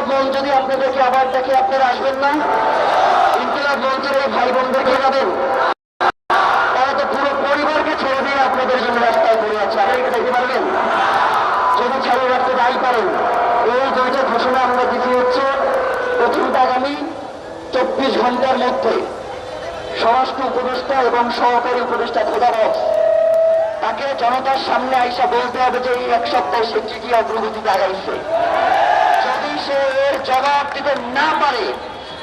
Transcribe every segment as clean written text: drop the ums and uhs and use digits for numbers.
ইনকিলাব মঞ্চ যদি আপনাদেরকে আবার দেখে আপনারা আসবেন না? ইনকিলাব মঞ্চের এই ভাই বোনদেরকে যাবেন, তারা তো পুরো পরিবারকে ছেড়ে দিয়ে আপনাদের জন্য রাস্তায় পড়ে আছে, আপনারা দেখতে পারবেন? যদি ছেড়ে রাখতে দায়ী পারেন, এই দুইটা ঘোষণা আমরা দিতে হচ্ছে। প্রথমটা আগামী 24 ঘন্টার মধ্যে স্বরাষ্ট্র উপদেষ্টা এবং সহকারী উপদেষ্টা খোদাবক্স তাকে জনতার সামনে আইসা বলতে হবে যে এই এক সপ্তাহে সে কি কি অগ্রগতিতে আগাইছে। যদি সে এর জবাব দিতে না পারে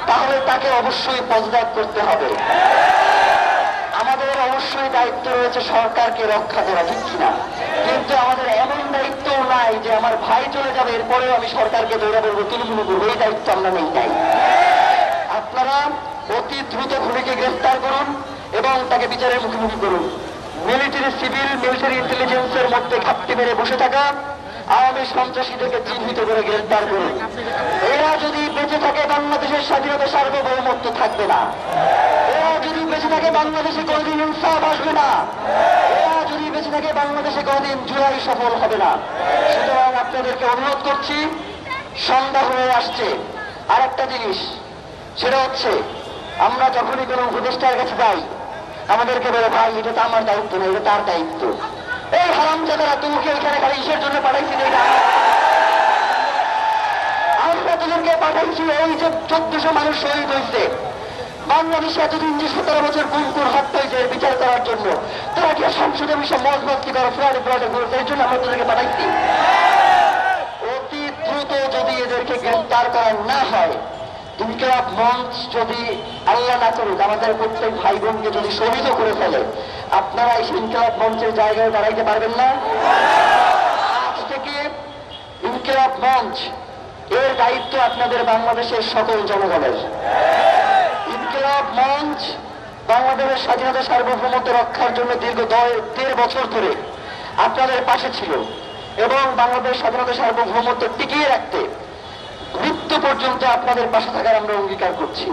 তাহলে তাকে অবশ্যই পদত্যাগ করতে হবে। আমাদের অবশ্যই দায়িত্ব রয়েছে সরকারকে রক্ষা করা, ঠিক কিনা? কিন্তু আমাদের এমন দায়িত্ব নাই যে আমার ভাই চলে যাবে এরপরেও আমি সরকারকে দৌড়া বলবো তুলমুলু করবো, এই দায়িত্ব আমরা নেই নাই। আপনারা অতি দ্রুত খুনিকে গ্রেফতার করুন এবং তাকে বিচারের মুখোমুখি করুন। মিলিটারি সিভিল মিলিটারি ইন্টেলিজেন্সের মধ্যে ঘাপটি মেরে বসে থাকা আওয়ামী সন্ত্রাসীদেরকে চিহ্নিত করে গ্রেফতার করুন। এরা যদি বেঁচে থাকে বাংলাদেশের স্বাধীনতা সার্বভৌমত্ব থাকবে না। এরা যদি বেঁচে থাকে বাংলাদেশে কোনদিন ইনসাফ আসবে না। এরা যদি বেঁচে থাকে বাংলাদেশে কোনদিন জুলাই সফল হবে না। সুতরাং আপনাদেরকে অনুরোধ করছি, সন্ধ্যা হয়ে আসছে। আর একটা জিনিস, সেটা হচ্ছে আমরা যখনই কোনো উপদেষ্টার কাছে যাই আমাদেরকে বলে ভাই এটা তো আমার দায়িত্ব না, এটা তার দায়িত্ব। এই হারামজাদারা তোমাকে ওইখানে খালি ইসের জন্য পাঠাইছি, আমরা তোদেরকে পাঠাইছি এই যে 1400 মানুষ শহীদ হয়েছে বাংলাদেশে এতদিন যে 17 বছর কোন কোন হত্যা হয়েছে এর বিচার করার জন্য। তোরা কি সংসদে বিষয় মজ মস্তি করো, ফ্লাডে ফ্লাডে করেছে, এর জন্য আমরা তোদেরকে পাঠাইছি। অতি দ্রুত যদি এদেরকে গ্রেফতার করা না হয়, ইনকিলাব মঞ্চ যদি আল্লাহ না করুক আমাদের প্রত্যেক ভাই বোনকে যদি শহীদ করে ফেলে, আপনারা এই ইনকিলাব মঞ্চের জায়গায় দাঁড়াইতে পারবেন না। আজ থেকে ইনকিলাব মঞ্চ এর দায়িত্ব আপনাদের বাংলাদেশের সকল জনগণের। ইনকিলাব মঞ্চ বাংলাদেশের স্বাধীনতা সার্বভৌমত্ব রক্ষার জন্য দীর্ঘ 1.5 বছর ধরে আপনাদের পাশে ছিল এবং বাংলাদেশ স্বাধীনতা সার্বভৌমত্ব টিকিয়ে রাখতে মৃত্যু পর্যন্ত আপনাদের পাশে থাকার আমরা অঙ্গীকার করছি।